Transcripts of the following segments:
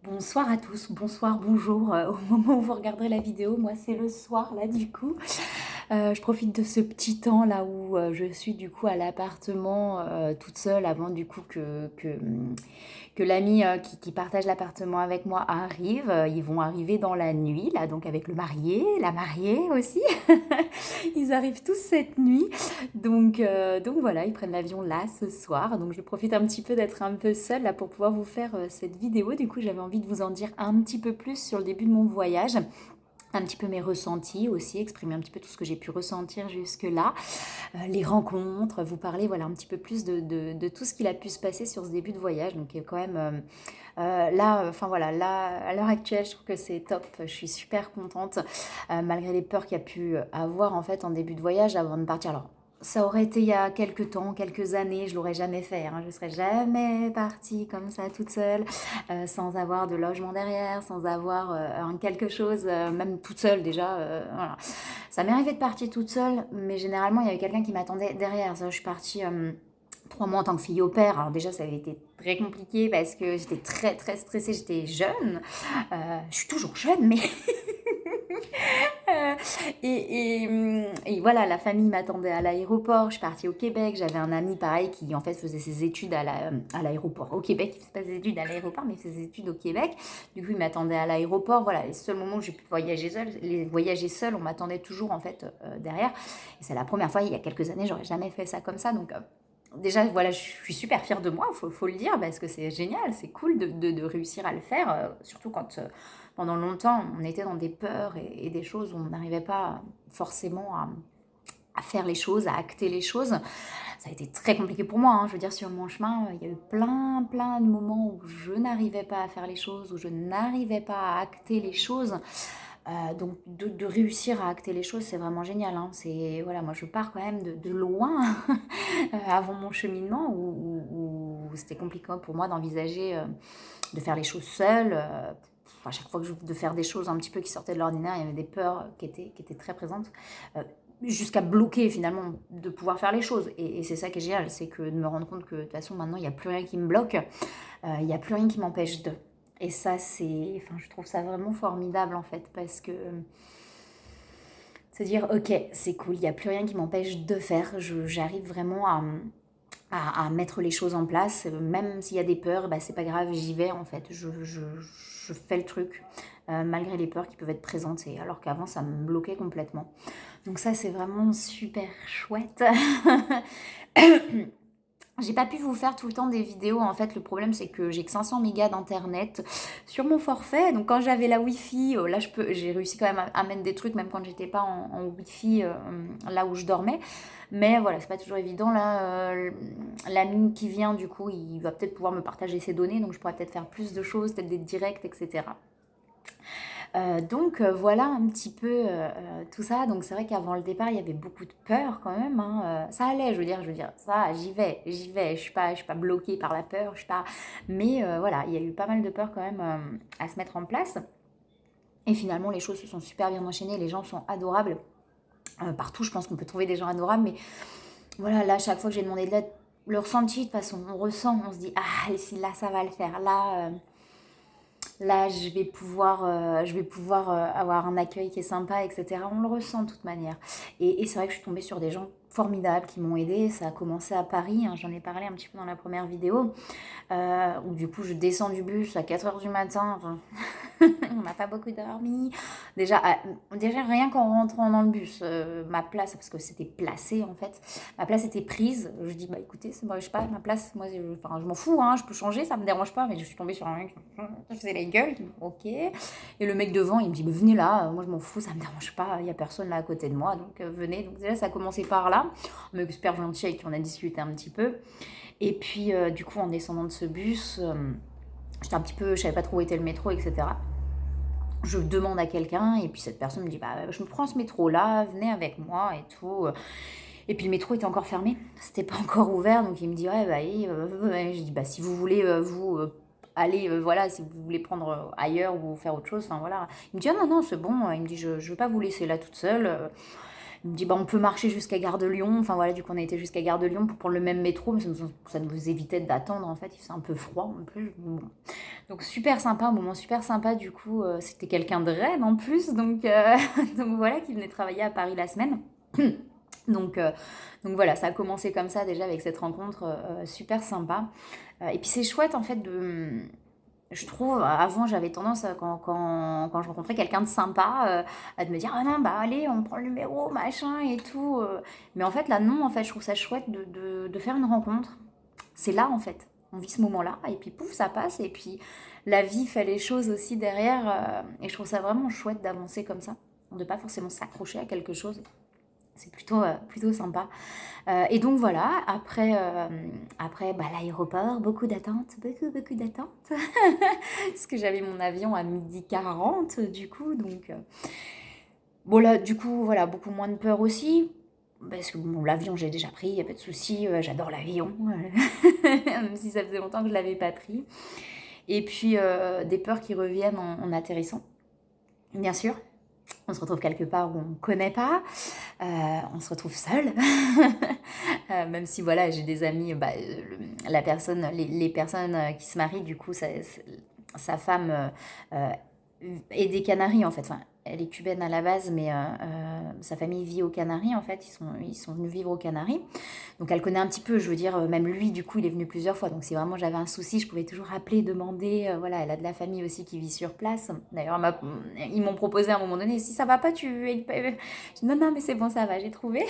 Bonsoir à tous, bonsoir, bonjour, au moment où vous regarderez la vidéo, moi c'est le soir là du coup. Je profite de ce petit temps là où je suis du coup à l'appartement toute seule avant du coup que l'ami qui partage l'appartement avec moi arrive. Ils vont arriver dans la nuit là, donc avec le marié, la mariée aussi. Ils arrivent tous cette nuit. Donc voilà, ils prennent l'avion là ce soir. Donc je profite un petit peu d'être un peu seule là pour pouvoir vous faire cette vidéo. Du coup, j'avais envie de vous en dire un petit peu plus sur le début de mon voyage. Un petit peu mes ressentis aussi, exprimer un petit peu tout ce que j'ai pu ressentir jusque-là, les rencontres, vous parler voilà, un petit peu plus de tout ce qu'il a pu se passer sur ce début de voyage. Donc quand même, là, enfin voilà, là, à l'heure actuelle, je trouve que c'est top. Je suis super contente, malgré les peurs qu'il y a pu avoir en fait en début de voyage avant de partir. Alors, ça aurait été il y a quelques temps, quelques années, je l'aurais jamais fait. Hein. Je serais jamais partie comme ça toute seule, sans avoir de logement derrière, sans avoir quelque chose, même toute seule déjà. Voilà. Ça m'est arrivé de partir toute seule, mais généralement il y avait quelqu'un qui m'attendait derrière. Ça, je suis partie 3 mois en tant que fille au père. Alors déjà, ça avait été très compliqué parce que j'étais très très stressée. J'étais jeune. Je suis toujours jeune, mais Euh, et voilà, la famille m'attendait à l'aéroport. Je suis partie au Québec. J'avais un ami pareil qui en fait faisait ses études à l'aéroport au Québec. Il faisait pas ses études à l'aéroport, mais il faisait ses études au Québec. Du coup, il m'attendait à l'aéroport. Voilà, les seuls moments où j'ai pu voyager seule, on m'attendait toujours en fait derrière. Et c'est la première fois, il y a quelques années, j'aurais jamais fait ça comme ça. Donc déjà, voilà, je suis super fière de moi, faut le dire, parce que c'est génial, c'est cool de réussir à le faire, surtout quand pendant longtemps on était dans des peurs et des choses où on n'arrivait pas forcément à faire les choses, à acter les choses. Ça a été très compliqué pour moi, hein. Je veux dire, sur mon chemin, il y a eu plein de moments où je n'arrivais pas à faire les choses, où je n'arrivais pas à acter les choses. Donc de réussir à acter les choses, c'est vraiment génial. Hein. C'est voilà, moi je pars quand même de loin avant mon cheminement où c'était compliqué pour moi d'envisager de faire les choses seule. À chaque fois que de faire des choses un petit peu qui sortaient de l'ordinaire, il y avait des peurs qui étaient très présentes. Jusqu'à bloquer finalement de pouvoir faire les choses. Et c'est ça qui est génial, c'est que de me rendre compte que de toute façon maintenant il n'y a plus rien qui me bloque, il n'y a plus rien qui m'empêche de. Et ça c'est, enfin je trouve ça vraiment formidable en fait parce que se dire ok c'est cool, il n'y a plus rien qui m'empêche de faire, j'arrive vraiment à mettre les choses en place, même s'il y a des peurs, bah, c'est pas grave, j'y vais en fait, je fais le truc, malgré les peurs qui peuvent être présentes, alors qu'avant ça me bloquait complètement. Donc ça c'est vraiment super chouette. J'ai pas pu vous faire tout le temps des vidéos. En fait, le problème, c'est que j'ai que 500 mégas d'internet sur mon forfait. Donc, quand j'avais la Wi-Fi, là, j'ai réussi quand même à mettre des trucs, même quand j'étais pas en Wi-Fi là où je dormais. Mais voilà, c'est pas toujours évident. Là, l'ami qui vient, du coup, il va peut-être pouvoir me partager ses données. Donc, je pourrais peut-être faire plus de choses, peut-être des directs, etc. Donc voilà un petit peu tout ça. Donc c'est vrai qu'avant le départ, il y avait beaucoup de peur quand même. Hein. Ça allait, je veux dire, ça, j'y vais. Je suis pas bloquée par la peur, je suis pas. Mais voilà, il y a eu pas mal de peur quand même à se mettre en place. Et finalement, les choses se sont super bien enchaînées. Les gens sont adorables. Partout, je pense qu'on peut trouver des gens adorables. Mais voilà, là, chaque fois que j'ai demandé de l'aide, le ressenti, de toute façon, on ressent, on se dit, ah, là, ça va le faire. Là, je vais pouvoir avoir un accueil qui est sympa, etc. On le ressent de toute manière. Et c'est vrai que je suis tombée sur des gens formidables qui m'ont aidée. Ça a commencé à Paris, hein, j'en ai parlé un petit peu dans la première vidéo, où du coup je descends du bus à 4 h du matin. Enfin, on n'a pas beaucoup dormi. Déjà rien qu'en rentrant dans le bus, ma place, parce que c'était placé en fait, ma place était prise. Je dis, bah écoutez, moi, je sais pas, ma place, moi, je m'en fous, hein, je peux changer, ça me dérange pas, mais je suis tombée sur un mec qui faisait la gueule, ok. Et le mec devant, il me dit, bah, venez là, moi je m'en fous, ça me dérange pas, il y a personne là à côté de moi, donc venez. Donc déjà, ça a commencé par là, un mec super gentil avec qui on a discuté un petit peu. Et puis, du coup, en descendant de ce bus, j'étais un petit peu, je savais pas trop où était le métro, etc. Je demande à quelqu'un et puis cette personne me dit bah je me prends ce métro là, venez avec moi et tout. Et puis le métro était encore fermé, c'était pas encore ouvert, donc il me dit ouais bah je dis bah si vous voulez vous aller voilà, si vous voulez prendre ailleurs ou faire autre chose, enfin voilà. Il me dit ah non non c'est bon, il me dit je veux pas vous laisser là toute seule. Il me dit, bah, on peut marcher jusqu'à Gare de Lyon. Enfin voilà, du coup, on a été jusqu'à Gare de Lyon pour prendre le même métro, mais ça nous évitait d'attendre, en fait. Il faisait un peu froid en plus. Bon. Donc super sympa, un moment super sympa, du coup, c'était quelqu'un de Rennes en plus, donc, donc voilà, qui venait travailler à Paris la semaine. Donc, euh, donc voilà, ça a commencé comme ça déjà avec cette rencontre super sympa. Et puis c'est chouette en fait je trouve, avant j'avais tendance, quand je rencontrais quelqu'un de sympa, à me dire ah non, bah allez, on prend le numéro, machin et tout. Mais en fait là, non, en fait, je trouve ça chouette de faire une rencontre. C'est là en fait, on vit ce moment-là, et puis pouf, ça passe, et puis la vie fait les choses aussi derrière, et je trouve ça vraiment chouette d'avancer comme ça, de pas forcément s'accrocher à quelque chose. C'est plutôt sympa. Et donc voilà, après bah, l'aéroport, beaucoup d'attentes, beaucoup d'attentes. Parce que j'avais mon avion à 12h40 du coup. Donc bon là, du coup, voilà, beaucoup moins de peur aussi. Parce que bon, l'avion, j'ai déjà pris, il n'y a pas de souci, j'adore l'avion. Même si ça faisait longtemps que je ne l'avais pas pris. Et puis des peurs qui reviennent en atterrissant, bien sûr. On se retrouve quelque part où on ne connaît pas, on se retrouve seul, même si voilà, j'ai des amis, bah, les personnes qui se marient, du coup, sa femme est des Canaries en fait. Enfin, elle est cubaine à la base, mais sa famille vit aux Canaries en fait. Ils sont venus vivre aux Canaries. Donc elle connaît un petit peu, je veux dire, même lui, du coup, il est venu plusieurs fois. Donc si vraiment j'avais un souci, je pouvais toujours appeler, demander. Voilà, elle a de la famille aussi qui vit sur place. D'ailleurs, ils m'ont proposé à un moment donné, si ça va pas, je dis, non, non, mais c'est bon, ça va, j'ai trouvé.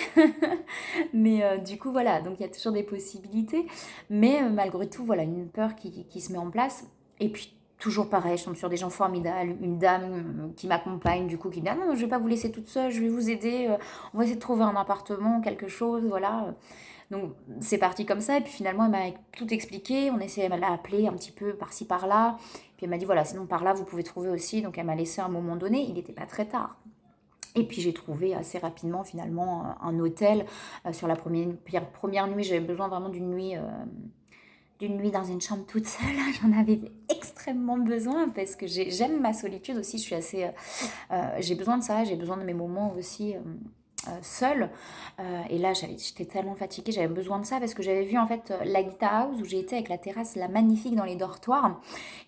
Mais du coup, voilà, donc il y a toujours des possibilités. Mais malgré tout, voilà, une peur qui se met en place. Et puis, toujours pareil, je tombe sur des gens formidables, une dame qui m'accompagne, du coup, qui me dit ah non, je vais pas vous laisser toute seule, je vais vous aider, on va essayer de trouver un appartement, quelque chose, voilà. Donc c'est parti comme ça, et puis finalement elle m'a tout expliqué, elle m'a appelé un petit peu par-ci par-là, puis elle m'a dit voilà, sinon par là vous pouvez trouver aussi, donc elle m'a laissé à un moment donné, il n'était pas très tard. Et puis j'ai trouvé assez rapidement finalement un hôtel sur la première nuit, j'avais besoin vraiment d'une nuit dans une chambre toute seule. J'en avais extrêmement besoin parce que j'aime ma solitude aussi. Je suis assez, j'ai besoin de ça. J'ai besoin de mes moments aussi seule. Et là, j'étais tellement fatiguée. J'avais besoin de ça parce que j'avais vu en fait la Guitar House où j'ai été avec la terrasse là magnifique dans les dortoirs.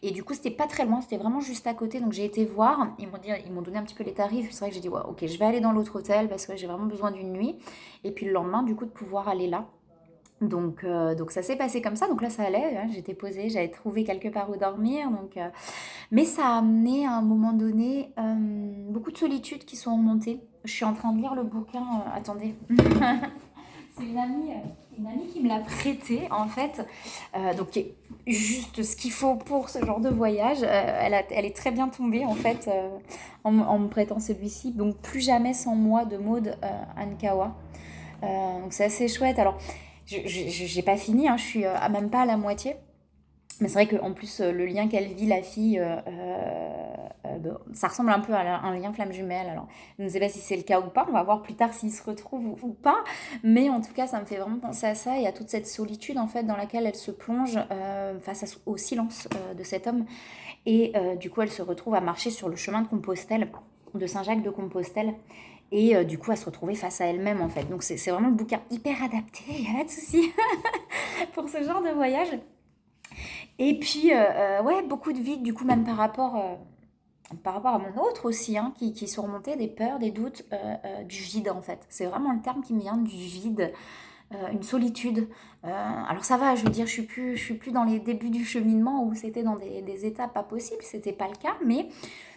Et du coup, c'était pas très loin. C'était vraiment juste à côté. Donc j'ai été voir. Ils m'ont donné un petit peu les tarifs. C'est vrai que j'ai dit ouais, ok, je vais aller dans l'autre hôtel parce que j'ai vraiment besoin d'une nuit. Et puis le lendemain, du coup, de pouvoir aller là. Donc ça s'est passé comme ça, donc là ça allait, hein, j'étais posée, j'avais trouvé quelque part où dormir, mais ça a amené à un moment donné beaucoup de solitude qui sont remontées. Je suis en train de lire le bouquin, attendez, c'est une amie qui me l'a prêté en fait, donc qui est juste ce qu'il faut pour ce genre de voyage. Elle est très bien tombée en fait en me prêtant celui-ci, donc Plus jamais sans moi de Maud Ankawa. Donc c'est assez chouette. Alors, j'ai pas fini, hein, je suis même pas à la moitié. Mais c'est vrai qu'en plus, le lien qu'elle vit, la fille, ça ressemble un peu à un lien flamme jumelle. Alors, je ne sais pas si c'est le cas ou pas, on va voir plus tard s'ils se retrouvent ou pas. Mais en tout cas, ça me fait vraiment penser à ça et à toute cette solitude en fait dans laquelle elle se plonge au silence de cet homme. Et du coup, elle se retrouve à marcher sur le chemin de Compostelle, de Saint-Jacques de Compostelle. Et du coup, à se retrouver face à elle-même, en fait. Donc, c'est vraiment le bouquin hyper adapté, il n'y a pas de souci pour ce genre de voyage. Et puis, ouais, beaucoup de vide, du coup, même par rapport à mon autre aussi, hein, qui surmontait des peurs, des doutes, du vide, en fait. C'est vraiment le terme qui me vient du vide. Une solitude. Alors ça va, je veux dire, je suis plus dans les débuts du cheminement où c'était dans des étapes pas possibles, c'était pas le cas, mais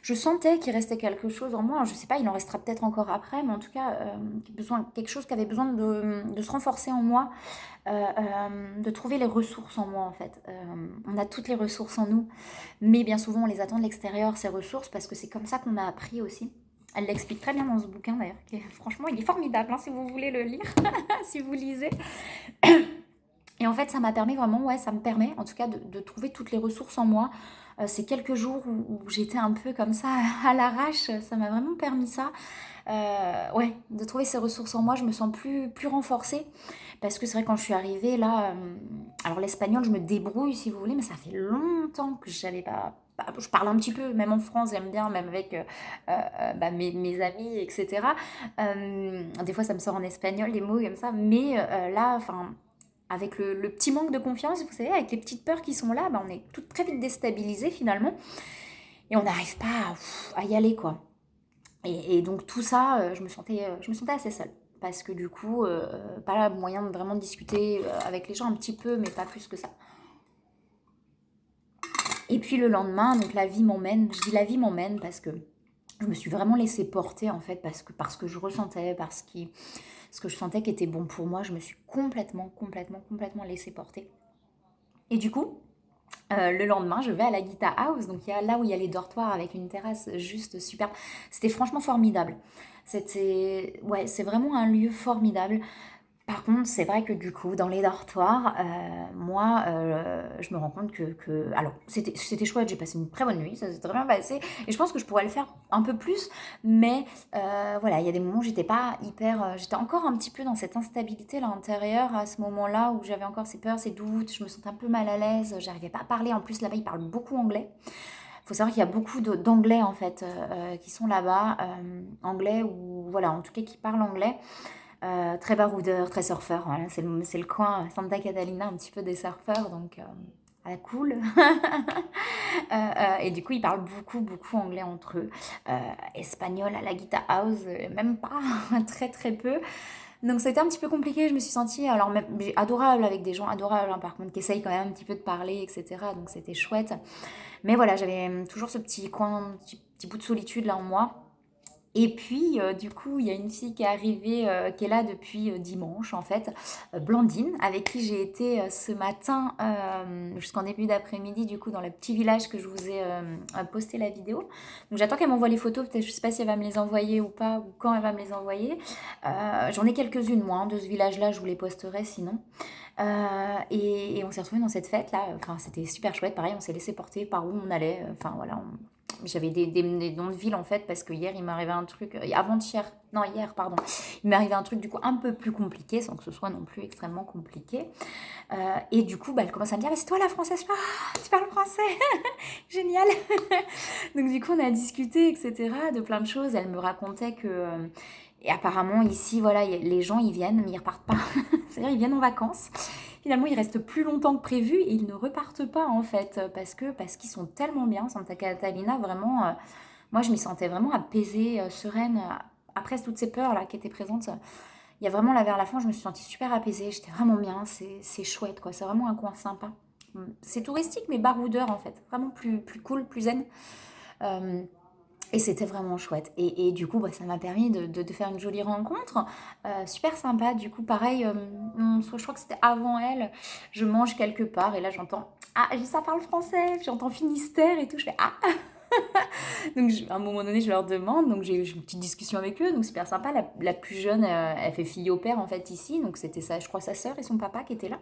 je sentais qu'il restait quelque chose en moi. Alors, je sais pas, il en restera peut-être encore après, mais en tout cas, quelque chose qui avait besoin de se renforcer en moi, de trouver les ressources en moi en fait. On a toutes les ressources en nous, mais bien souvent on les attend de l'extérieur, ces ressources, parce que c'est comme ça qu'on a appris aussi. Elle l'explique très bien dans ce bouquin d'ailleurs. Franchement, il est formidable hein, si vous voulez le lire, si vous lisez. Et en fait, ça m'a permis vraiment, ouais, ça me permet en tout cas de trouver toutes les ressources en moi. Ces quelques jours où j'étais un peu comme ça à l'arrache, ça m'a vraiment permis ça. Ouais, de trouver ces ressources en moi, je me sens plus renforcée. Parce que c'est vrai, quand je suis arrivée là, alors l'espagnol, je me débrouille si vous voulez, mais ça fait longtemps que je n'avais pas je parle un petit peu, même en France, j'aime bien, même avec mes amis, etc. Des fois, ça me sort en espagnol, des mots comme ça, mais là, enfin, avec le petit manque de confiance, vous savez, avec les petites peurs qui sont là, bah, on est toutes très vite déstabilisées finalement, et on n'arrive pas à y aller, quoi. Et donc tout ça, je me sentais assez seule. Parce que du coup, pas moyen de vraiment discuter avec les gens un petit peu, mais pas plus que ça. Et puis le lendemain, donc la vie m'emmène. Je dis la vie m'emmène parce que je me suis vraiment laissée porter en fait, parce que je ressentais, ce que je sentais qui était bon pour moi. Je me suis complètement laissée porter. Et du coup, le lendemain, je vais à la Guitar House, donc il y a là où il y a les dortoirs avec une terrasse juste superbe. C'était franchement formidable. Ouais, c'est vraiment un lieu formidable. Par contre, c'est vrai que du coup, dans les dortoirs, moi, je me rends compte alors, c'était chouette, j'ai passé une très bonne nuit, ça s'est très bien passé, et je pense que je pourrais le faire un peu plus, mais voilà, il y a des moments où j'étais pas hyper... j'étais encore un petit peu dans cette instabilité à l'intérieur, à ce moment-là, où j'avais encore ces peurs, ces doutes, je me sentais un peu mal à l'aise, j'arrivais pas à parler, en plus là-bas, ils parlent beaucoup anglais. Il faut savoir qu'il y a beaucoup d'anglais, en fait, qui sont là-bas, anglais, ou voilà, en tout cas, qui parlent anglais. Très baroudeur, très surfeur. Voilà, c'est le coin Santa Catalina, un petit peu des surfeurs, donc à la cool. Et du coup, ils parlent beaucoup anglais entre eux. Espagnol à la Guitar House, même pas, très peu. Donc c'était un petit peu compliqué, je me suis sentie, alors même adorable avec des gens adorables, hein, par contre, qui essayent quand même un petit peu de parler, etc. Donc c'était chouette. Mais voilà, j'avais toujours ce petit coin, petit bout de solitude là en moi. Et puis, du coup, il y a une fille qui est arrivée, qui est là depuis dimanche, en fait, Blandine, avec qui j'ai été ce matin jusqu'en début d'après-midi, du coup, dans le petit village que je vous ai posté la vidéo. Donc, j'attends qu'elle m'envoie les photos, peut-être, je sais pas si elle va me les envoyer ou pas, ou quand elle va me les envoyer. J'en ai quelques-unes, moi, hein, de ce village-là, je vous les posterai sinon. Et on s'est retrouvés dans cette fête-là, enfin, c'était super chouette, pareil, on s'est laissé porter par où on allait, enfin, voilà, j'avais des noms de villes en fait parce que hier il m'est arrivé un truc, avant-hier, non hier pardon, il m'est arrivé un truc du coup un peu plus compliqué sans que ce soit non plus extrêmement compliqué. Et du coup bah, elle commence à me dire mais c'est toi la française, je fais, ah, tu parles français, génial. Donc du coup on a discuté etc. de plein de choses, elle me racontait que et apparemment ici voilà les gens ils viennent mais ils repartent pas, c'est-à-dire ils viennent en vacances. Finalement, ils restent plus longtemps que prévu et ils ne repartent pas en fait parce qu'ils sont tellement bien. Santa Catalina, vraiment, moi je m'y sentais vraiment apaisée, sereine. Après toutes ces peurs là qui étaient présentes, il y a vraiment là vers la fin, je me suis sentie super apaisée. J'étais vraiment bien. C'est chouette quoi. C'est vraiment un coin sympa. C'est touristique mais baroudeur en fait. Vraiment plus cool, plus zen. Euh, et c'était vraiment chouette. Et du coup, bah, ça m'a permis de faire une jolie rencontre. Super sympa. Du coup, pareil, je crois que c'était avant elle. Je mange quelque part et là, j'entends ah, ça parle français. Puis j'entends Finistère et tout. Je fais ah. Donc, à un moment donné, je leur demande. Donc, j'ai eu une petite discussion avec eux. Donc, super sympa. La plus jeune, elle fait fille au père en fait ici. Donc, c'était ça, je crois, sa sœur et son papa qui étaient là.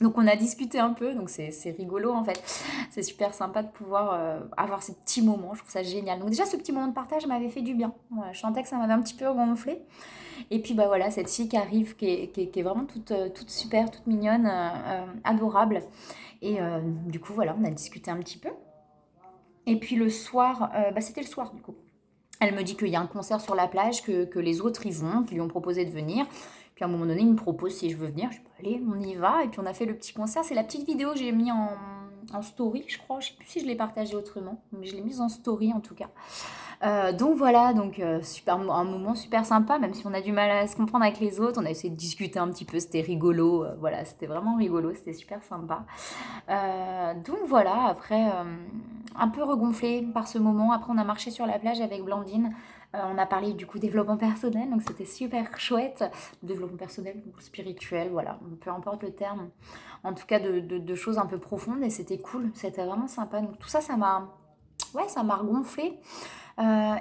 Donc on a discuté un peu, donc c'est rigolo en fait. C'est super sympa de pouvoir avoir ces petits moments, je trouve ça génial. Donc déjà ce petit moment de partage m'avait fait du bien. Voilà, je sentais que ça m'avait un petit peu gonflé. Et puis bah voilà, cette fille qui arrive, qui est vraiment toute super, toute mignonne, adorable. Et du coup voilà, on a discuté un petit peu. Et puis le soir, bah c'était le soir du coup. Elle me dit qu'il y a un concert sur la plage, que les autres y vont, qui lui ont proposé de venir. Puis à un moment donné, il me propose si je veux venir. Je dis, allez, on y va. Et puis on a fait le petit concert. C'est la petite vidéo que j'ai mis en story, je crois. Je sais plus si je l'ai partagée autrement, mais je l'ai mise en story en tout cas. Donc voilà, donc super, un moment super sympa, même si on a du mal à se comprendre avec les autres. On a essayé de discuter un petit peu, c'était rigolo. Voilà, c'était vraiment rigolo, c'était super sympa. Donc voilà, après, un peu regonflé par ce moment. Après, on a marché sur la plage avec Blandine. On a parlé du coup développement personnel, donc c'était super chouette. Développement personnel ou spirituel, voilà, peu importe le terme. En tout cas, de choses un peu profondes et c'était cool, c'était vraiment sympa. Donc tout ça, ça m'a regonflé.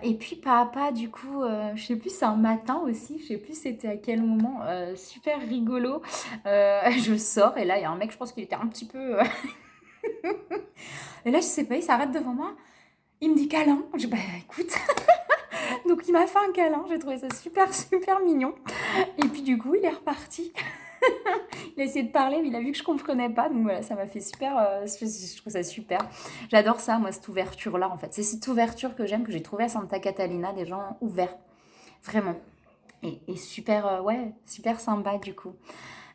Et puis papa, du coup, je sais plus, c'est un matin aussi, je sais plus c'était à quel moment, super rigolo. Je sors et là, il y a un mec, je pense qu'il était un petit peu... et là, je sais pas, il s'arrête devant moi, il me dit câlin. Je dis, bah écoute, donc il m'a fait un câlin, j'ai trouvé ça super mignon. Et puis du coup, il est reparti. Il a essayé de parler, mais il a vu que je comprenais pas. Donc voilà, ça m'a fait super. Je trouve ça super. J'adore ça, moi, cette ouverture-là, en fait. C'est cette ouverture que j'aime, que j'ai trouvée à Santa Catalina, des gens ouverts. Vraiment. Et super, ouais, super sympa, du coup.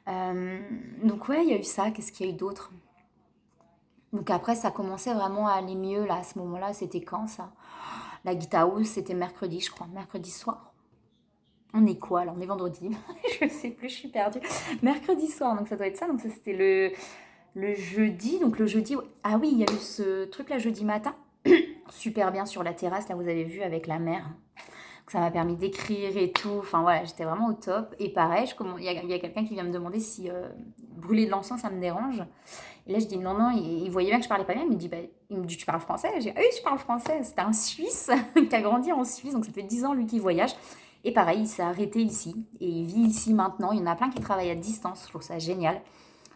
Euh, donc ouais, il y a eu ça. Qu'est-ce qu'il y a eu d'autre? Donc après, ça commençait vraiment à aller mieux, là, à ce moment-là. C'était quand, ça? La guitare house, c'était mercredi, je crois. Mercredi soir. On est quoi là? On est vendredi. Je sais plus, je suis perdue. Mercredi soir, donc ça doit être ça. Donc ça, c'était le jeudi. Donc le jeudi, ouais. Ah oui, il y a eu ce truc là jeudi matin. Super bien sur la terrasse, là vous avez vu avec la mer. Donc, ça m'a permis d'écrire et tout. Enfin voilà, j'étais vraiment au top. Et pareil, il y a quelqu'un qui vient me demander si brûler de l'encens, ça me dérange. Et là, je dis non, non. Il voyait bien que je parlais pas bien. Il me dit, tu parles français? J'ai dit, ah oui, je parle français. C'était un Suisse qui a grandi en Suisse. Donc ça fait 10 ans, lui, qui voyage. Et pareil, il s'est arrêté ici. Et il vit ici maintenant. Il y en a plein qui travaillent à distance. Je trouve ça génial.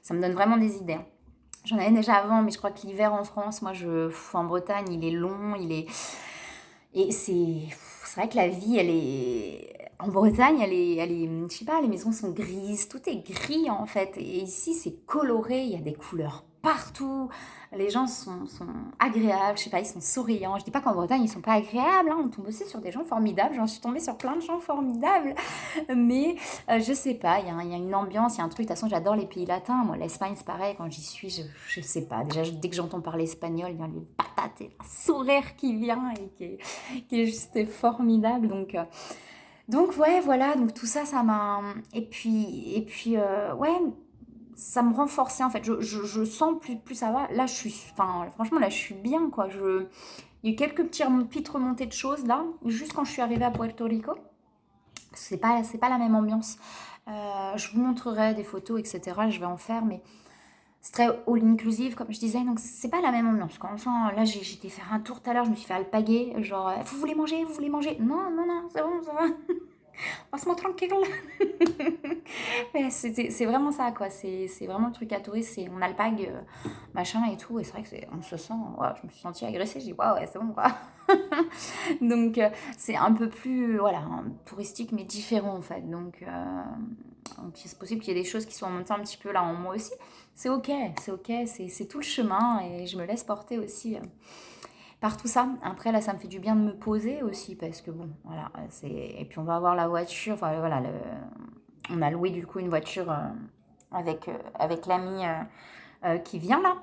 Ça me donne vraiment des idées, hein. J'en avais déjà avant, mais je crois que l'hiver en France, en Bretagne, il est long, et c'est vrai que la vie, elle est, en Bretagne, je sais pas, les maisons sont grises, tout est gris en fait. Et ici, c'est coloré, il y a des couleurs partout. Les gens sont agréables, je sais pas, ils sont souriants. Je dis pas qu'en Bretagne, ils sont pas agréables, hein. On tombe aussi sur des gens formidables. J'en suis tombée sur plein de gens formidables. Mais je sais pas, il y a une ambiance, il y a un truc. De toute façon, j'adore les pays latins. Moi, l'Espagne, c'est pareil. Quand j'y suis, je sais pas. Déjà, dès que j'entends parler espagnol, il y a les patates et un sourire qui vient et qui est juste formidable. Donc ouais, voilà. Donc tout ça, ça m'a. Et puis ouais, ça me renforçait en fait. Je sens plus ça va. Là, enfin, franchement, là, je suis bien quoi. Il y a eu quelques petites remontées de choses là, juste quand je suis arrivée à Puerto Rico. C'est pas la même ambiance. Je vous montrerai des photos, etc. Je vais en faire, mais c'est très all inclusive, comme je disais, donc c'est pas la même ambiance. Quand on sent, là, j'étais faire un tour tout à l'heure, je me suis fait alpaguer, genre, vous voulez manger, vous voulez manger? Non, non, non, c'est bon, ça va. Passe-moi tranquille. Mais c'est vraiment ça, quoi. C'est vraiment le truc à touristes. C'est on alpague, machin et tout. Et c'est vrai que on se sent. Ouais, je me suis sentie agressée. J'ai dit, ouais, c'est bon, quoi. Donc, c'est un peu plus, voilà, touristique, mais différent, en fait. Donc c'est possible qu'il y ait des choses qui soient en même temps un petit peu là en moi aussi. C'est ok. C'est tout le chemin. Et je me laisse porter aussi. Par tout ça. Après, là, ça me fait du bien de me poser aussi parce que bon, voilà, et puis on va avoir la voiture, enfin voilà, on a loué du coup une voiture avec l'ami qui vient là.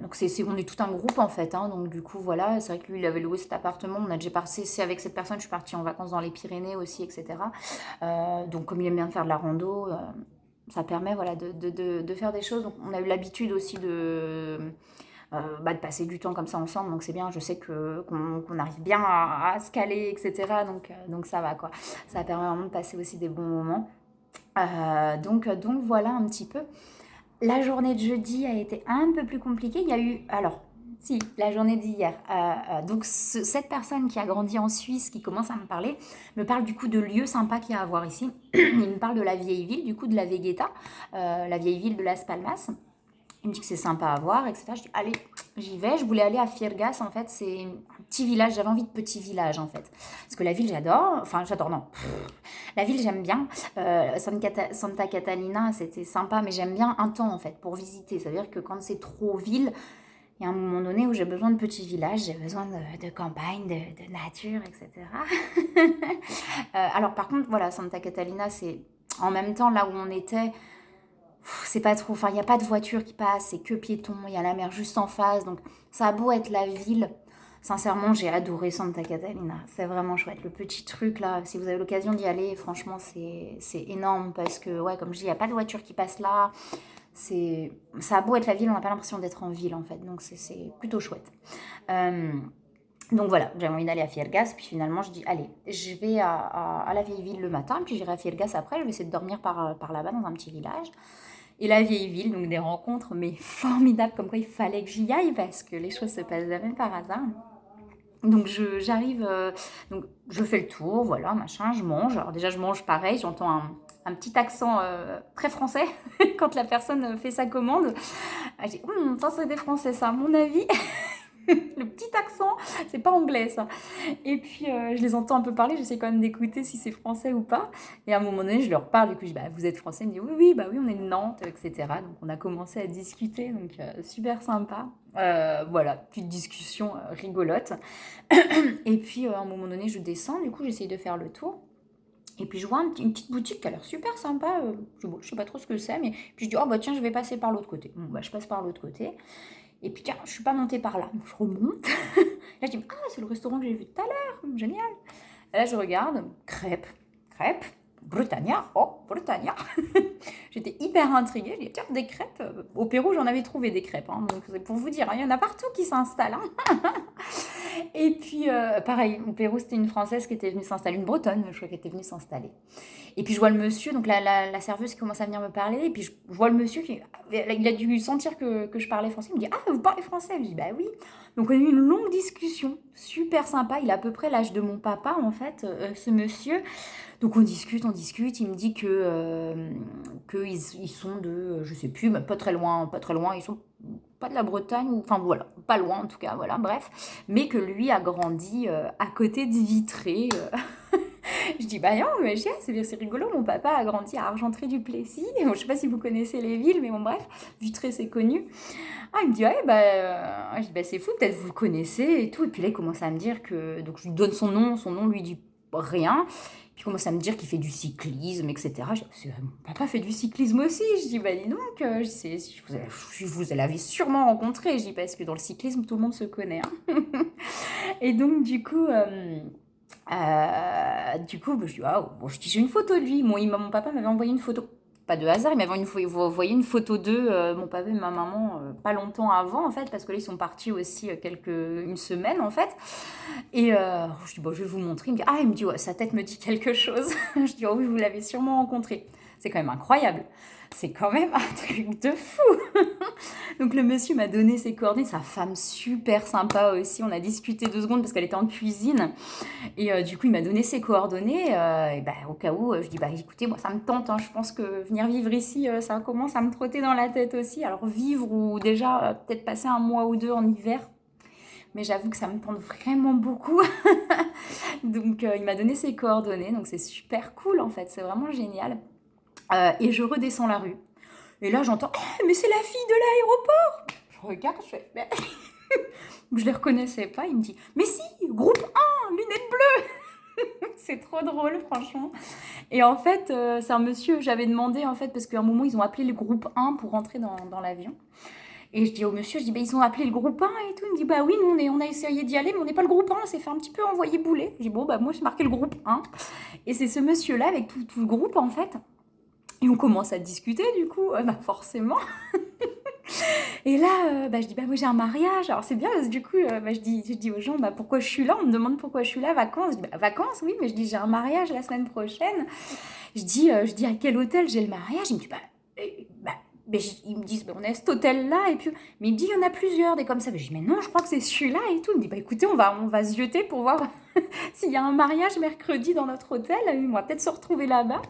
Donc on est tout un groupe en fait, hein. Donc du coup, voilà, c'est vrai que lui, il avait loué cet appartement. On a déjà passé, c'est avec cette personne, je suis partie en vacances dans les Pyrénées aussi, etc. Donc comme il aime bien faire de la rando, ça permet voilà, de faire des choses. Donc on a eu l'habitude aussi de passer du temps comme ça ensemble, donc c'est bien, je sais qu'on arrive bien à se caler, etc. Donc ça va quoi, ça permet vraiment de passer aussi des bons moments. Donc voilà un petit peu. La journée de jeudi a été un peu plus compliquée, il y a eu, alors si, la journée d'hier, donc cette personne qui a grandi en Suisse, qui commence à me parle du coup de lieux sympas qu'il y a à voir ici. Il me parle de la vieille ville, du coup de la Vegeta, la vieille ville de Las Palmas. Il me dit que c'est sympa à voir, etc. Je dis, allez, j'y vais. Je voulais aller à Fiergas, en fait. C'est un petit village. J'avais envie de petit village, en fait. Parce que la ville, j'adore. Enfin, j'adore, non. La ville, j'aime bien. Santa Catalina, c'était sympa, mais j'aime bien un temps, en fait, pour visiter. C'est-à-dire que quand c'est trop ville, il y a un moment donné où j'ai besoin de petits villages, j'ai besoin de campagne, de nature, etc. Alors, par contre, voilà, Santa Catalina, c'est en même temps là où on était. C'est pas trop, enfin il n'y a pas de voiture qui passe, c'est que piéton, il y a la mer juste en face, donc ça a beau être la ville, sincèrement j'ai adoré Santa Catalina, c'est vraiment chouette, le petit truc là, si vous avez l'occasion d'y aller, franchement c'est énorme, parce que ouais comme je dis, il n'y a pas de voiture qui passe là, ça a beau être la ville, on n'a pas l'impression d'être en ville en fait, donc c'est plutôt chouette. Donc voilà, j'avais envie d'aller à Fiergas, puis finalement je dis allez, je vais à la vieille ville le matin, puis j'irai à Fiergas après, je vais essayer de dormir par là-bas dans un petit village. Et la vieille ville, donc des rencontres, mais formidables, comme quoi il fallait que j'y aille, parce que les choses se passent jamais par hasard. Donc j'arrive, donc je fais le tour, voilà, machin, je mange. Alors déjà je mange pareil, j'entends un petit accent très français quand la personne fait sa commande. Je dis, ça c'est des Français ça, à mon avis. Le petit accent, c'est pas anglais ça. Et puis je les entends un peu parler, j'essaie quand même d'écouter si c'est français ou pas. Et à un moment donné, je leur parle, du coup je dis bah, vous êtes français, ils me disent oui, oui, bah oui, on est de Nantes, etc. Donc on a commencé à discuter, donc super sympa. Voilà, petite discussion rigolote. Et puis à un moment donné, je descends, du coup j'essaye de faire le tour. Et puis je vois une petite boutique qui a l'air super sympa. Bon, je sais pas trop ce que c'est, mais puis je dis, oh bah tiens, je vais passer par l'autre côté. Bon, bah je passe par l'autre côté. Et puis tiens, je suis pas montée par là. Donc je remonte. Là je dis, ah, c'est le restaurant que j'ai vu tout à l'heure. Génial. Et là je regarde, crêpes, crêpes, Britannia, oh, Britannia. J'étais hyper intriguée. Je dis, tiens, des crêpes. Au Pérou, j'en avais trouvé des crêpes. Hein. Donc c'est pour vous dire, hein, il y en a partout qui s'installent. Hein. Et puis, pareil, au Pérou, c'était une Française qui était venue s'installer, une Bretonne, je crois, qui était venue s'installer. Et puis, je vois le monsieur, donc la serveuse qui commence à venir me parler, et puis je vois le monsieur qui, il a dû sentir que je parlais français, il me dit, ah, vous parlez français? Je dis, bah oui. Donc, on a eu une longue discussion, super sympa, il a à peu près l'âge de mon papa, en fait, ce monsieur. Donc, on discute, il me dit que ils sont de, je sais plus, mais pas très loin, ils sont pas de la Bretagne, enfin voilà, pas loin en tout cas, voilà, bref, mais que lui a grandi à côté de Vitré. Je dis, bah non, mais c'est rigolo, mon papa a grandi à Argentré-du-Plessis. Bon, je sais pas si vous connaissez les villes, mais bon, bref, Vitré, c'est connu. Ah, il me dit, ouais, bah, je dis, bah, c'est fou, peut-être vous le connaissez et tout. Et puis là, il commence à me dire que, donc je lui donne son nom lui dit rien. Puis il commence à me dire qu'il fait du cyclisme, etc. Je dis, mon papa fait du cyclisme aussi. Je dis, bah dis donc, vous l'avez sûrement rencontré. Je dis, parce que dans le cyclisme, tout le monde se connaît. Hein. Et donc, bah, je dis, ah, bon, je dis, j'ai une photo de lui. Mon papa m'avait envoyé une photo. Pas de hasard, il m'avait envoyé une photo d'eux, mon papa et ma maman, pas longtemps avant, en fait, parce que là, ils sont partis aussi une semaine, en fait. Et je dis, bon, je vais vous montrer. Il me dit, ouais, sa tête me dit quelque chose. Je dis, oh oui, vous l'avez sûrement rencontré. C'est quand même incroyable. C'est quand même un truc de fou. Donc le monsieur m'a donné ses coordonnées, sa femme super sympa aussi. On a discuté 2 secondes parce qu'elle était en cuisine. Et du coup, il m'a donné ses coordonnées. Et bah, au cas où, je dis, bah écoutez, moi ça me tente. Hein. Je pense que venir vivre ici, ça commence à me trotter dans la tête aussi. Alors vivre ou déjà peut-être passer 1 mois ou 2 en hiver. Mais j'avoue que ça me tente vraiment beaucoup. Donc il m'a donné ses coordonnées. Donc c'est super cool en fait. C'est vraiment génial. Et je redescends la rue. Et là, j'entends, oh, mais c'est la fille de l'aéroport. Je regarde, je fais, mais... je les reconnaissais pas. Il me dit, mais si, groupe 1, lunettes bleues. C'est trop drôle, franchement. Et en fait, c'est un monsieur, j'avais demandé, en fait, parce qu'à un moment, ils ont appelé le groupe 1 pour rentrer dans l'avion. Et je dis au monsieur, je dis, bah, ils ont appelé le groupe 1 et tout. Il me dit, bah oui, nous, on a essayé d'y aller, mais on n'est pas le groupe 1, on s'est fait un petit peu envoyer bouler. Je dis, bon, bah moi, j'ai marqué le groupe 1. Et c'est ce monsieur-là, avec tout le groupe, en fait. Et on commence à discuter, du coup, bah forcément. Et là, bah, je dis, bah moi j'ai un mariage. Alors c'est bien, parce que du coup, bah, je dis aux gens, bah pourquoi je suis là? On me demande pourquoi je suis là, vacances. Je dis, bah vacances, oui, mais je dis, j'ai un mariage la semaine prochaine. Je dis à quel hôtel j'ai le mariage? Il me dit, ils me disent, bah, on est à cet hôtel-là, et puis, mais il me dit, il y en a plusieurs, des comme ça. Mais je dis, mais non, je crois que c'est celui-là et tout. Il me dit, bah écoutez, on va zioter pour voir s'il y a un mariage mercredi dans notre hôtel. On va peut-être se retrouver là-bas.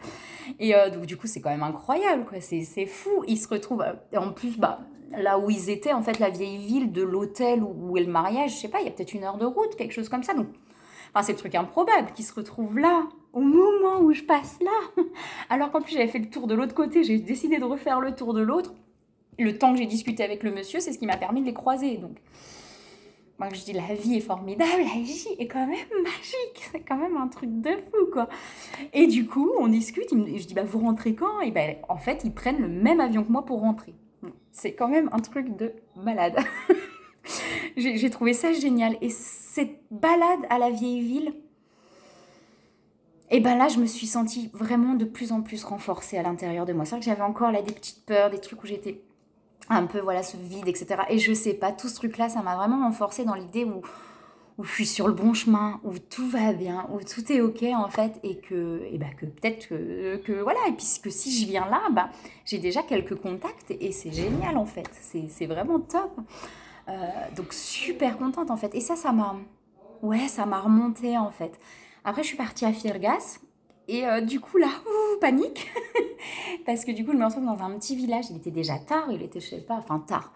Et donc, du coup, c'est quand même incroyable, quoi. C'est fou. Ils se retrouvent, en plus, bah, là où ils étaient, en fait, la vieille ville de l'hôtel où est le mariage, je sais pas, il y a peut-être 1 heure de route, quelque chose comme ça. Donc, enfin, c'est le truc improbable qu'ils se retrouvent là, au moment où je passe là. Alors qu'en plus, j'avais fait le tour de l'autre côté, j'ai décidé de refaire le tour de l'autre. Le temps que j'ai discuté avec le monsieur, c'est ce qui m'a permis de les croiser. Donc, moi, je dis, la vie est formidable, la vie est quand même magique. C'est quand même un truc de fou, quoi. Et du coup, on discute, je dis, bah, vous rentrez quand? Et ben, en fait, ils prennent le même avion que moi pour rentrer. C'est quand même un truc de malade. J'ai trouvé ça génial. Et cette balade à la vieille ville, et ben là, je me suis sentie vraiment de plus en plus renforcée à l'intérieur de moi. C'est vrai que j'avais encore là des petites peurs, des trucs où j'étais un peu, voilà, ce vide, etc. Et je sais pas, tout ce truc-là, ça m'a vraiment renforcée dans l'idée où je suis sur le bon chemin, où tout va bien, où tout est ok en fait, et que peut-être que voilà, et puis que si je viens là, bah, j'ai déjà quelques contacts, et c'est génial en fait, c'est vraiment top. Donc super contente en fait, et ça m'a remonté en fait. Après je suis partie à Firgas, et du coup là, panique, parce que du coup je me retrouve dans un petit village, il était déjà tard, il était je sais pas, enfin tard,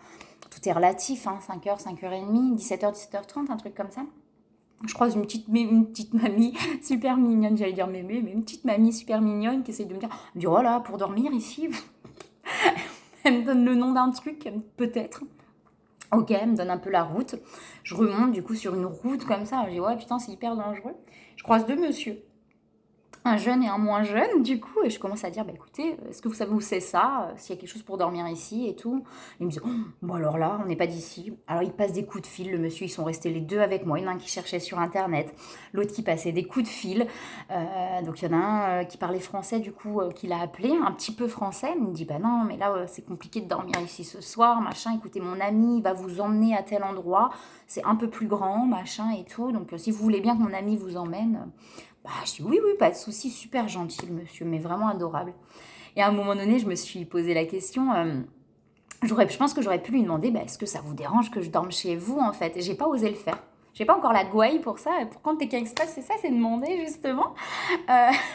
tout est relatif, hein, 5h, 5h30, 17h, 17h30, un truc comme ça. Je croise une petite mamie super mignonne, j'allais dire mémé, mais une petite mamie super mignonne qui essaye de me dire, oh là, pour dormir ici, elle me donne le nom d'un truc, peut-être. Ok, elle me donne un peu la route. Je remonte du coup sur une route comme ça. Je dis, ouais, putain, c'est hyper dangereux. Je croise deux messieurs, un jeune et un moins jeune, du coup, et je commence à dire, bah écoutez, est-ce que vous savez où c'est ça, s'il y a quelque chose pour dormir ici et tout. Ils me disent, oh, bon alors là, on n'est pas d'ici. Alors ils passent des coups de fil, le monsieur, ils sont restés les deux avec moi. Il y en a un qui cherchait sur internet, l'autre qui passait des coups de fil. Donc il y en a un qui parlait français, du coup, qui l'a appelé, un petit peu français. Il me dit, bah non, mais là, c'est compliqué de dormir ici ce soir, machin. Écoutez, mon ami, il va vous emmener à tel endroit, c'est un peu plus grand, machin et tout. Donc si vous voulez bien que mon ami vous emmène... Bah, je dis oui, pas de souci, super gentil le monsieur, mais vraiment adorable. Et à un moment donné, je me suis posé la question, je pense que j'aurais pu lui demander, bah, est-ce que ça vous dérange que je dorme chez vous en fait? Et j'ai pas osé le faire. J'ai pas encore la gouaille pour ça. Et pour quand Pékin Express, c'est ça, c'est demander justement.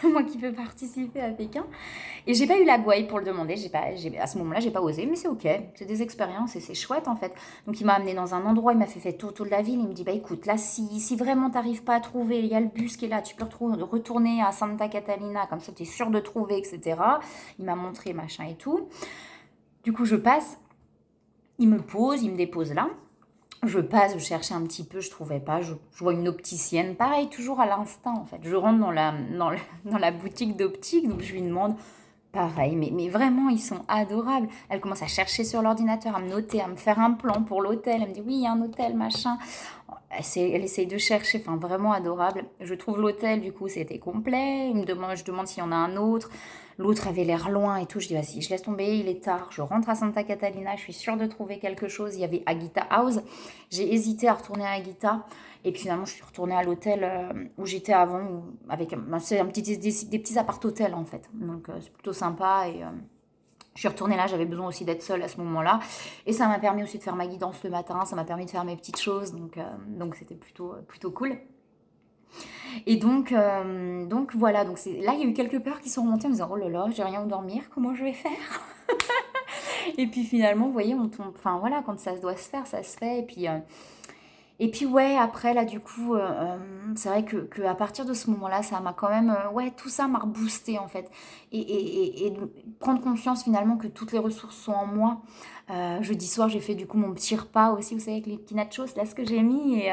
Moi qui peux participer à Pékin. Et j'ai pas eu la gouaille pour le demander. À ce moment-là, j'ai pas osé, mais c'est ok. C'est des expériences et c'est chouette en fait. Donc il m'a amené dans un endroit, il m'a fait tout autour de la ville. Il me dit, bah écoute, là, si vraiment t'arrives pas à trouver, il y a le bus qui est là, tu peux retourner à Santa Catalina, comme ça t'es sûr de trouver, etc. Il m'a montré machin et tout. Du coup, je passe, il me pose, il me dépose là. Je passe, je cherchais un petit peu, je trouvais pas. Je vois une opticienne, pareil, toujours à l'instinct en fait. Je rentre dans la boutique d'optique, donc je lui demande, pareil, mais vraiment, ils sont adorables. Elle commence à chercher sur l'ordinateur, à me noter, à me faire un plan pour l'hôtel. Elle me dit, oui, il y a un hôtel, machin. Elle essaye de chercher, enfin vraiment adorable. Je trouve l'hôtel, du coup, c'était complet. Je demande s'il y en a un autre. L'autre avait l'air loin et tout. Je dis, vas-y, je laisse tomber, il est tard. Je rentre à Santa Catalina, je suis sûre de trouver quelque chose. Il y avait Agita House. J'ai hésité à retourner à Agita. Et puis finalement, je suis retournée à l'hôtel où j'étais avant, avec des petits appart-hôtels en fait. Donc c'est plutôt sympa. Et je suis retournée là, j'avais besoin aussi d'être seule à ce moment-là. Et ça m'a permis aussi de faire ma guidance le matin, ça m'a permis de faire mes petites choses. Donc c'était plutôt cool. Et donc voilà, là il y a eu quelques peurs qui sont remontées en me disant, oh là là, j'ai rien où dormir, comment je vais faire? Et puis finalement, vous voyez, on tombe, enfin voilà, quand ça doit se faire, ça se fait. Et puis ouais, après là du coup, c'est vrai que à partir de ce moment-là, ça m'a quand même, ouais, tout ça m'a reboosté en fait. Et de prendre conscience finalement que toutes les ressources sont en moi. Jeudi soir, j'ai fait du coup mon petit repas aussi, vous savez, avec les petits nachos, là ce que j'ai mis.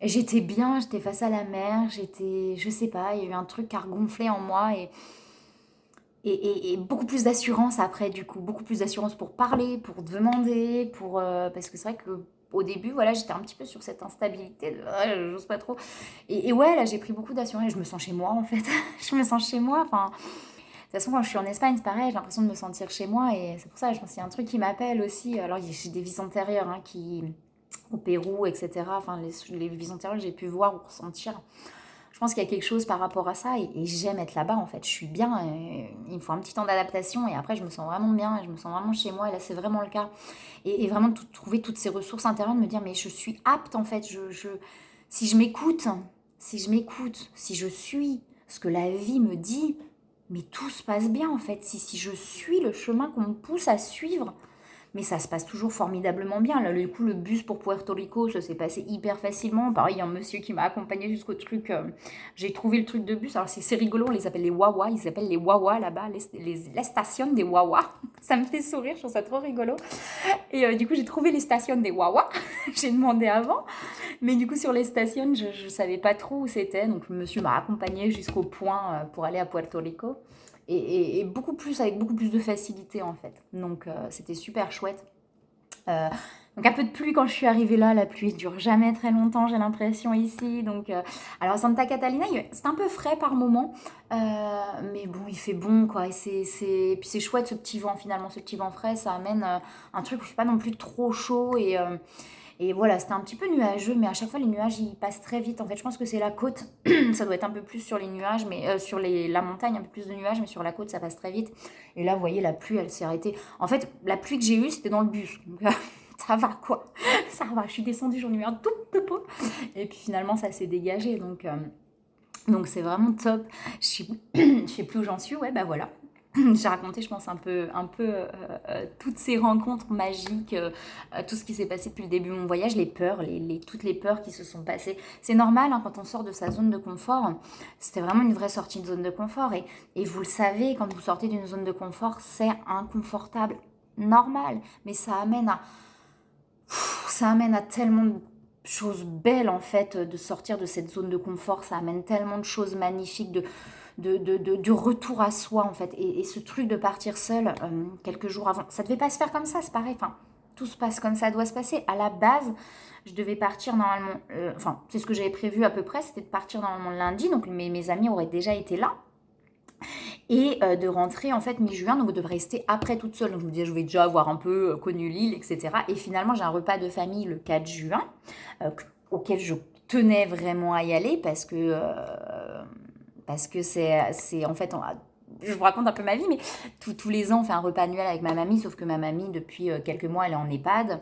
Et j'étais bien, j'étais face à la mer, je sais pas, il y a eu un truc qui a regonflé en moi et beaucoup plus d'assurance après, du coup, beaucoup plus d'assurance pour parler, pour demander, parce que c'est vrai que au début, voilà, j'étais un petit peu sur cette instabilité de j'ose pas trop. Et ouais, là, j'ai pris beaucoup d'assurance. Je me sens chez moi, en fait. Je me sens chez moi. Enfin, de toute façon, quand je suis en Espagne, c'est pareil, j'ai l'impression de me sentir chez moi. Et c'est pour ça, je pense qu'il y a un truc qui m'appelle aussi. Alors, j'ai des vies antérieures au Pérou, etc. Enfin, les vies antérieures que j'ai pu voir ou ressentir. Je pense qu'il y a quelque chose par rapport à ça et j'aime être là-bas en fait. Je suis bien, il me faut un petit temps d'adaptation et après je me sens vraiment bien, je me sens vraiment chez moi et là c'est vraiment le cas. Et vraiment trouver toutes ces ressources intérieures, de me dire mais je suis apte en fait, si je m'écoute, si je suis ce que la vie me dit, mais tout se passe bien en fait. Si je suis le chemin qu'on me pousse à suivre, mais ça se passe toujours formidablement bien. Là, du coup, le bus pour Puerto Rico, ça s'est passé hyper facilement. Pareil, il y a un monsieur qui m'a accompagné jusqu'au truc. J'ai trouvé le truc de bus. Alors, c'est rigolo, on les appelle les Wawa. Ils s'appellent les Wawa là-bas, les stations des Wawa. Ça me fait sourire, je trouve ça trop rigolo. Et du coup, j'ai trouvé les stations des Wawa. J'ai demandé avant. Mais du coup, sur les stations, je ne savais pas trop où c'était. Donc, le monsieur m'a accompagné jusqu'au point pour aller à Puerto Rico. Et avec beaucoup plus de facilité en fait. Donc c'était super chouette. Donc un peu de pluie quand je suis arrivée là, la pluie dure jamais très longtemps, j'ai l'impression ici. Alors Santa Catalina, c'est un peu frais par moment, mais bon, il fait bon quoi. Et puis c'est chouette ce petit vent finalement, ce petit vent frais, ça amène un truc où il fait pas non plus trop chaud et voilà, c'était un petit peu nuageux, mais à chaque fois, les nuages, ils passent très vite. En fait, je pense que c'est la côte. Ça doit être un peu plus sur les nuages, mais sur la montagne, un peu plus de nuages, mais sur la côte, ça passe très vite. Et là, vous voyez, la pluie, elle s'est arrêtée. En fait, la pluie que j'ai eue, c'était dans le bus. Donc, ça va, quoi. Ça va. Je suis descendue, j'en ai eu un tout de peu. Et puis, finalement, ça s'est dégagé. Donc c'est vraiment top. Je sais plus où j'en suis. Ouais, bah voilà. J'ai raconté, je pense, toutes ces rencontres magiques, tout ce qui s'est passé depuis le début de mon voyage, les peurs, toutes les peurs qui se sont passées. C'est normal, hein, quand on sort de sa zone de confort. C'était vraiment une vraie sortie de zone de confort. Et vous le savez, quand vous sortez d'une zone de confort, c'est inconfortable, normal. Mais ça amène à tellement de choses belles, en fait, de sortir de cette zone de confort. Ça amène tellement de choses magnifiques, du retour à soi, en fait. Et ce truc de partir seul quelques jours avant, ça devait pas se faire comme ça, c'est pareil. Enfin, tout se passe comme ça doit se passer. À la base, je devais partir normalement, enfin, c'est ce que j'avais prévu à peu près, c'était de partir normalement lundi, donc mes amis auraient déjà été là. Et de rentrer en fait mi-juin, donc de rester après toute seule. Donc je me disais, je vais déjà avoir un peu connu l'île, etc. Et finalement, j'ai un repas de famille le 4 juin, auquel je tenais vraiment à y aller parce que c'est en fait, je vous raconte un peu ma vie, mais tous les ans, on fait un repas annuel avec ma mamie, sauf que ma mamie, depuis quelques mois, elle est en EHPAD.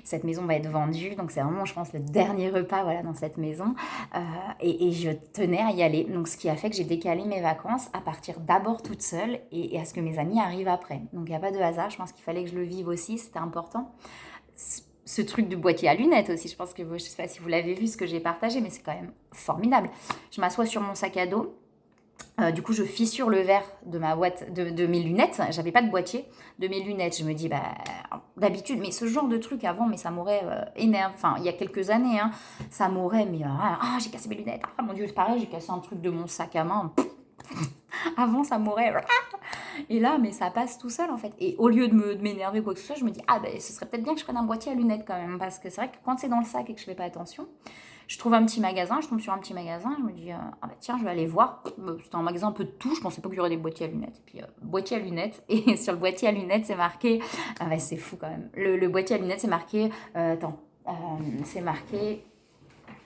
Cette maison va être vendue, donc c'est vraiment, je pense, le dernier repas voilà, dans cette maison. Et je tenais à y aller. Donc, ce qui a fait que j'ai décalé mes vacances à partir d'abord toute seule et à ce que mes amis arrivent après. Donc, il n'y a pas de hasard. Je pense qu'il fallait que je le vive aussi. C'était important. Ce truc de boîtier à lunettes aussi, je pense que je ne sais pas si vous l'avez vu, ce que j'ai partagé, mais c'est quand même formidable. Je m'assois sur mon sac à dos. Du coup, je fissure le verre de ma boîte, de mes lunettes. J'avais pas de boîtier de mes lunettes. Je me dis, bah, d'habitude, mais ce genre de truc avant, mais ça m'aurait énervé. Enfin, il y a quelques années, hein, ça m'aurait, mais j'ai cassé mes lunettes. Ah mon Dieu, c'est pareil, j'ai cassé un truc de mon sac à main. Avant, ça m'aurait. Et là, mais ça passe tout seul en fait. Et au lieu de m'énerver ou quoi que ce soit, je me dis, ce serait peut-être bien que je prenne un boîtier à lunettes quand même. Parce que c'est vrai que quand c'est dans le sac et que je fais pas attention, je trouve un petit magasin, je tombe sur un petit magasin, je me dis, tiens, je vais aller voir. C'était un magasin un peu de tout, je pensais pas qu'il y aurait des boîtiers à lunettes. Et puis, boîtier à lunettes, et sur le boîtier à lunettes, c'est marqué, c'est fou quand même. Le boîtier à lunettes, c'est marqué, c'est marqué,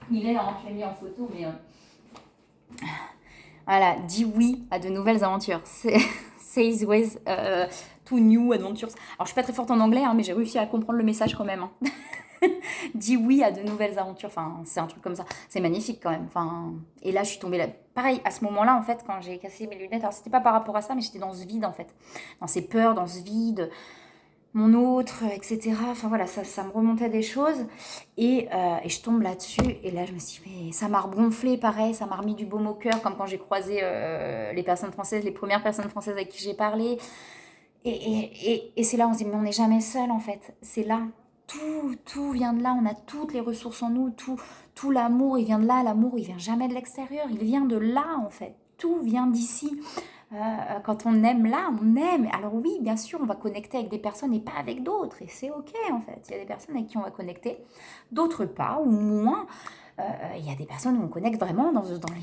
il est là, je l'ai mis en photo, mais voilà, dis oui à de nouvelles aventures. Says with to new adventures. Alors, je suis pas très forte en anglais, hein, mais j'ai réussi à comprendre le message quand même. Hein. Dis oui à de nouvelles aventures. Enfin, c'est un truc comme ça. C'est magnifique quand même. Enfin, et là, je suis tombée là. Pareil, à ce moment-là, en fait, quand j'ai cassé mes lunettes, alors c'était pas par rapport à ça, mais j'étais dans ce vide, en fait. Dans ces peurs, dans ce vide, mon autre, etc. Enfin voilà, ça me remontait des choses. Et je tombe là-dessus. Et là, je me suis dit, mais ça m'a rebronflé, pareil. Ça m'a remis du baume au cœur, comme quand j'ai croisé les personnes françaises, les premières personnes françaises avec qui j'ai parlé. Et c'est là, on se dit, mais on n'est jamais seul, en fait. C'est là. Tout vient de là, on a toutes les ressources en nous, tout l'amour, il vient de là, l'amour, il vient jamais de l'extérieur, il vient de là, en fait. Tout vient d'ici. Quand on aime là, on aime. Alors oui, bien sûr, on va connecter avec des personnes et pas avec d'autres. Et c'est ok, en fait. Il y a des personnes avec qui on va connecter, d'autres pas, ou moins. Il y a des personnes où on connecte vraiment dans les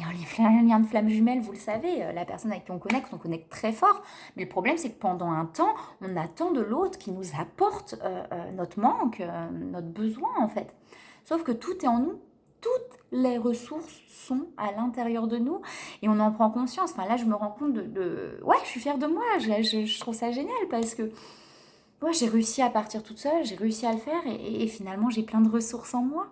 liens de flammes jumelles, vous le savez. La personne avec qui on connecte très fort. Mais le problème, c'est que pendant un temps, on attend de l'autre qui nous apporte notre manque, notre besoin, en fait. Sauf que tout est en nous. Toutes les ressources sont à l'intérieur de nous et on en prend conscience. Enfin là, je me rends compte ouais, je suis fière de moi. Je trouve ça génial parce que ouais, j'ai réussi à partir toute seule, j'ai réussi à le faire et finalement, j'ai plein de ressources en moi.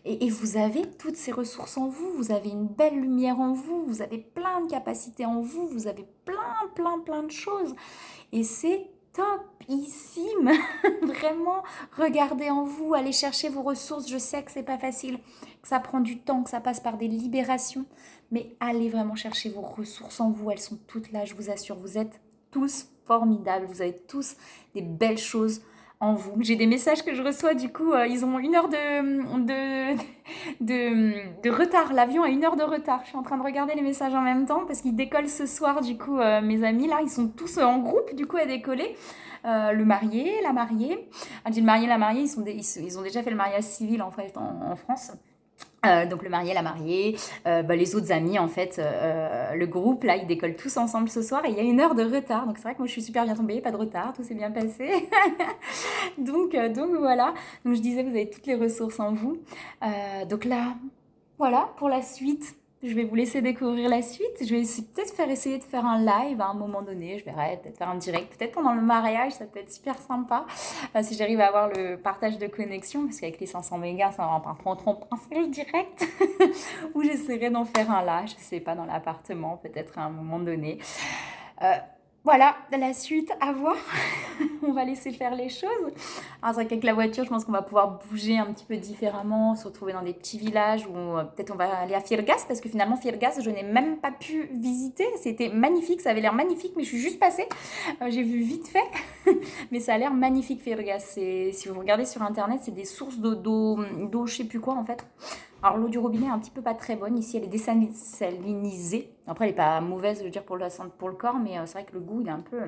Et vous avez toutes ces ressources en vous, vous avez une belle lumière en vous, vous avez plein de capacités en vous, vous avez plein de choses. Et c'est topissime. Vraiment, regardez en vous, allez chercher vos ressources. Je sais que c'est pas facile, que ça prend du temps, que ça passe par des libérations, mais allez vraiment chercher vos ressources en vous. Elles sont toutes là, je vous assure. Vous êtes tous formidables, vous avez tous des belles choses en vous. J'ai des messages que je reçois, du coup, ils ont 1 heure de retard. L'avion a 1 heure de retard. Je suis en train de regarder les messages en même temps parce qu'ils décollent ce soir, du coup, mes amis, là, ils sont tous en groupe, du coup, à décoller. Le marié, la mariée. Ah, j'ai le marié, la mariée, ils ont déjà fait le mariage civil, en fait, en France. Donc le marié, la mariée, les autres amis en fait, le groupe là ils décollent tous ensemble ce soir et il y a 1 heure de retard, donc c'est vrai que moi je suis super bien tombée, pas de retard, tout s'est bien passé. donc voilà, donc je disais vous avez toutes les ressources en vous. Donc là, voilà pour la suite. Je vais vous laisser découvrir la suite. Je vais peut-être essayer de faire un live à un moment donné. Je verrai, peut-être faire un direct. Peut-être pendant le mariage, ça peut être super sympa. Si j'arrive à avoir le partage de connexion, parce qu'avec les 500 mégas, ça va pas trop pincer le direct. Ou j'essaierai d'en faire un là, je sais pas, dans l'appartement, peut-être à un moment donné. Voilà, la suite à voir. On va laisser faire les choses. Alors, c'est vrai qu'avec la voiture, je pense qu'on va pouvoir bouger un petit peu différemment, se retrouver dans des petits villages ou peut-être on va aller à Firgas parce que finalement, Firgas, je n'ai même pas pu visiter. C'était magnifique, ça avait l'air magnifique, mais je suis juste passée. J'ai vu vite fait, mais ça a l'air magnifique, Firgas. Si vous regardez sur internet, c'est des sources d'eau, je sais plus quoi en fait. Alors l'eau du robinet est un petit peu pas très bonne. Ici, elle est désalinisée. Après, elle est pas mauvaise, je veux dire, pour le corps, mais c'est vrai que le goût, il est un peu...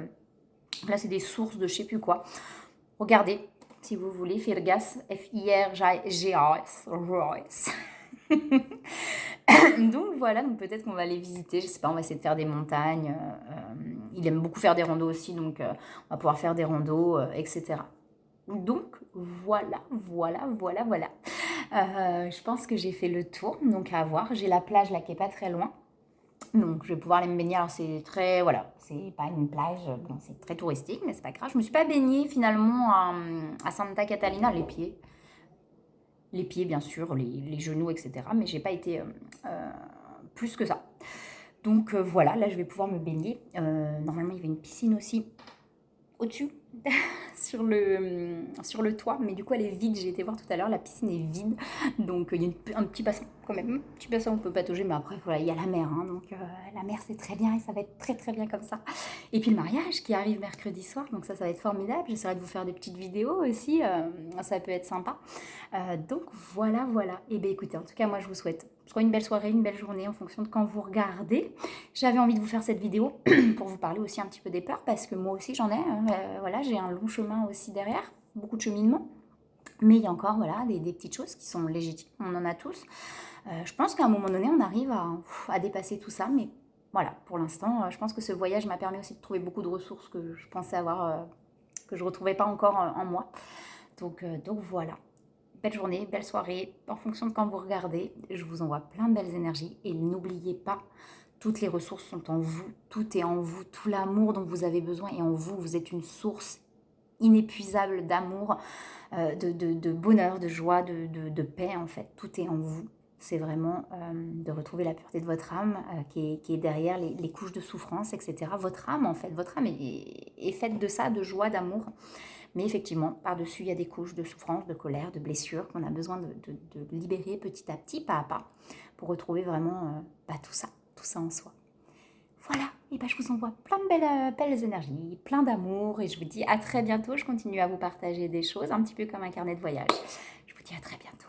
Là, c'est des sources de je sais plus quoi. Regardez, si vous voulez, Firgas, Firgas. Donc voilà, donc peut-être qu'on va aller visiter, je sais pas, on va essayer de faire des montagnes. Il aime beaucoup faire des randos aussi, donc on va pouvoir faire des randos, etc. Donc voilà. Je pense que j'ai fait le tour, donc à voir. J'ai la plage là qui est pas très loin. Donc je vais pouvoir aller me baigner. Alors c'est très, voilà, c'est pas une plage, bon, c'est très touristique, mais c'est pas grave. Je me suis pas baignée finalement à Santa Catalina, les pieds bien sûr, les genoux, etc. Mais j'ai pas été plus que ça. Donc voilà, là je vais pouvoir me baigner. Normalement il y avait une piscine aussi au-dessus sur le toit, mais du coup elle est vide. J'ai été voir tout à l'heure, la piscine est vide, donc il y a un petit bassin quand même, un petit bassin où on peut patauger, mais après voilà, il y a la mer, hein, donc la mer c'est très bien et ça va être très très bien comme ça. Et puis le mariage qui arrive mercredi soir, donc ça va être formidable. J'essaierai de vous faire des petites vidéos aussi, ça peut être sympa. Donc voilà. Et bien écoutez, en tout cas moi je vous souhaite soit une belle soirée, une belle journée en fonction de quand vous regardez. J'avais envie de vous faire cette vidéo pour vous parler aussi un petit peu des peurs, parce que moi aussi j'en ai, hein, voilà, j'ai un long chemin aussi derrière, beaucoup de cheminement, mais il y a encore voilà, des petites choses qui sont légitimes, on en a tous. Je pense qu'à un moment donné on arrive à dépasser tout ça, mais voilà, pour l'instant je pense que ce voyage m'a permis aussi de trouver beaucoup de ressources que je pensais avoir, que je ne retrouvais pas encore en moi. Donc voilà. Belle journée, belle soirée, en fonction de quand vous regardez. Je vous envoie plein de belles énergies et n'oubliez pas, toutes les ressources sont en vous, tout est en vous, tout l'amour dont vous avez besoin est en vous. Vous êtes une source inépuisable d'amour, de bonheur, de joie, de paix en fait. Tout est en vous. C'est vraiment de retrouver la pureté de votre âme qui est derrière les couches de souffrance, etc. Votre âme en fait, votre âme est faite de ça, de joie, d'amour. Mais effectivement, par-dessus, il y a des couches de souffrance, de colère, de blessures qu'on a besoin de libérer petit à petit, pas à pas, pour retrouver vraiment tout ça en soi. Voilà, et je vous envoie plein de belles énergies, plein d'amour, et je vous dis à très bientôt. Je continue à vous partager des choses, un petit peu comme un carnet de voyage. Je vous dis à très bientôt.